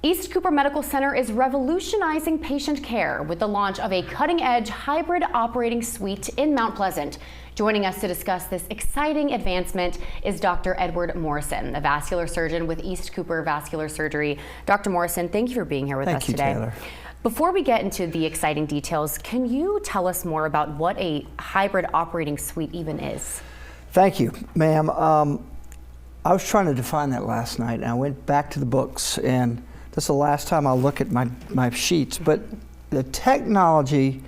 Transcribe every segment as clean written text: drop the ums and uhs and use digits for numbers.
East Cooper Medical Center is revolutionizing patient care with the launch of a cutting-edge hybrid operating suite in Mount Pleasant. Joining us to discuss this exciting advancement is Dr. Edward Morrison, a vascular surgeon with East Cooper Vascular Surgery. Dr. Morrison, thank you for being here with us today. Taylor. Before we get into the exciting details, can you tell us more about what a hybrid operating suite even is? Thank you, ma'am. I was trying to define that last night, and I went back to the books, and this is the last time I'll look at my sheets, but the technology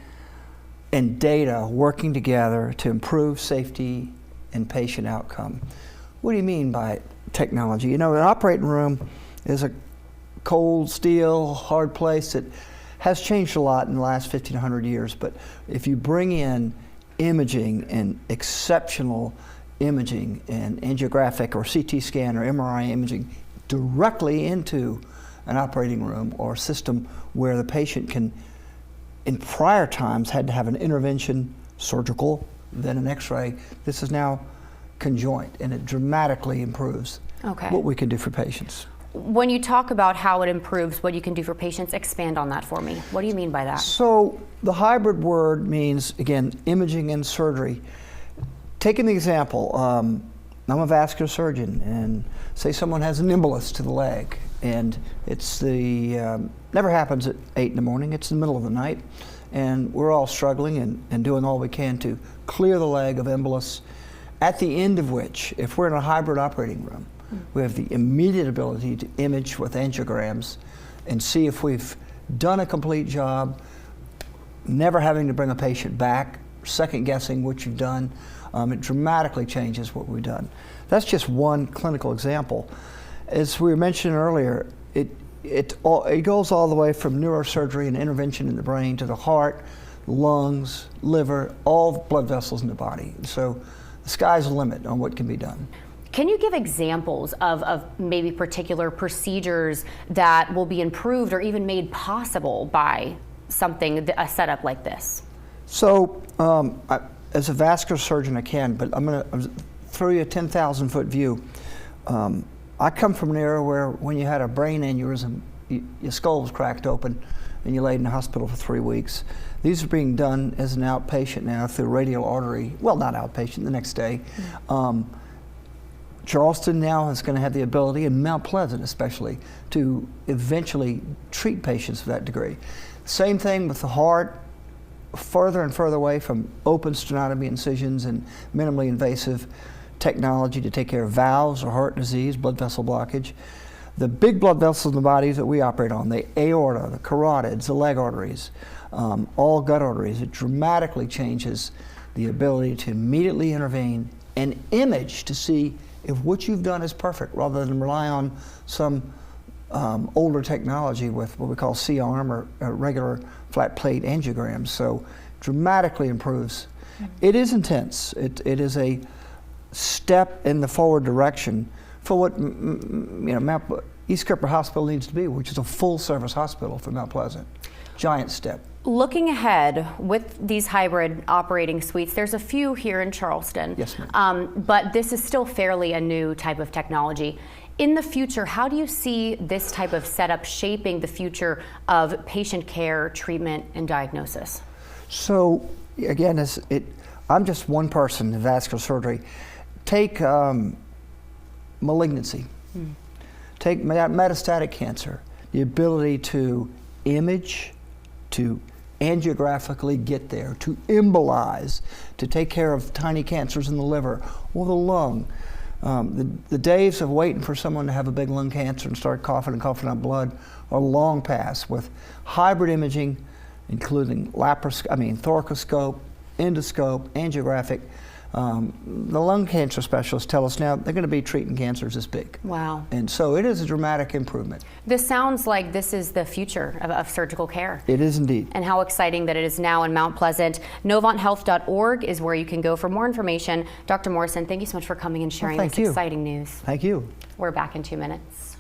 and data working together to improve safety and patient outcome. What do you mean by technology? You know, an operating room is a cold steel, hard place that has changed a lot in the last 1,500 years, but if you bring in imaging and exceptional imaging and angiographic or CT scan or MRI imaging directly into an operating room or system where the patient can, in prior times, had to have an intervention, surgical, then an x-ray. This is now conjoint, and it dramatically improves what we can do for patients. When you talk about how it improves what you can do for patients, expand on that for me. What do you mean by that? So the hybrid word means, again, imaging and surgery. Taking the example, I'm a vascular surgeon, and say someone has an embolus to the leg, and it's never happens at 8 in the morning, it's in the middle of the night, and we're all struggling and doing all we can to clear the leg of embolus, at the end of which, if we're in a hybrid operating room, we have the immediate ability to image with angiograms and see if we've done a complete job, never having to bring a patient back, second guessing what you've done. It dramatically changes what we've done. That's just one clinical example. As we were mentioning earlier, it goes all the way from neurosurgery and intervention in the brain to the heart, lungs, liver, all blood vessels in the body. So the sky's the limit on what can be done. Can you give examples of maybe particular procedures that will be improved or even made possible by a setup like this? So as a vascular surgeon I can, but I'm going to throw you a 10,000-foot view. I come from an era where when you had a brain aneurysm, your skull was cracked open and you laid in the hospital for 3 weeks. These are being done as an outpatient now through radial artery, well, not outpatient, the next day. Charleston now is going to have the ability, and Mount Pleasant especially, to eventually treat patients of that degree. Same thing with the heart, further and further away from open sternotomy incisions and minimally invasive technology to take care of valves or heart disease, blood vessel blockage. The big blood vessels in the body that we operate on, the aorta, the carotids, the leg arteries, all gut arteries, it dramatically changes the ability to immediately intervene and image to see if what you've done is perfect, rather than rely on some older technology with what we call C-arm or regular flat plate angiograms. So dramatically improves. It is intense. It is a step in the forward direction for what East Cooper Hospital needs to be, which is a full-service hospital for Mount Pleasant. Giant step. Looking ahead with these hybrid operating suites, there's a few here in Charleston. Yes, ma'am. But this is still fairly a new type of technology. In the future, how do you see this type of setup shaping the future of patient care, treatment, and diagnosis? So, again, I'm just one person in vascular surgery. Take malignancy. Take metastatic cancer. The ability to image, to angiographically get there, to embolize, to take care of tiny cancers in the liver or the lung. The days of waiting for someone to have a big lung cancer and start coughing out blood are long past. With hybrid imaging, including thoracoscope, endoscope, angiographic, the lung cancer specialists tell us now they're going to be treating cancers this big. Wow. And so it is a dramatic improvement. This sounds like this is the future of surgical care. It is indeed. And how exciting that it is now in Mount Pleasant. NovantHealth.org is where you can go for more information. Dr. Morrison, thank you so much for coming and sharing this exciting news. Thank you. We're back in 2 minutes.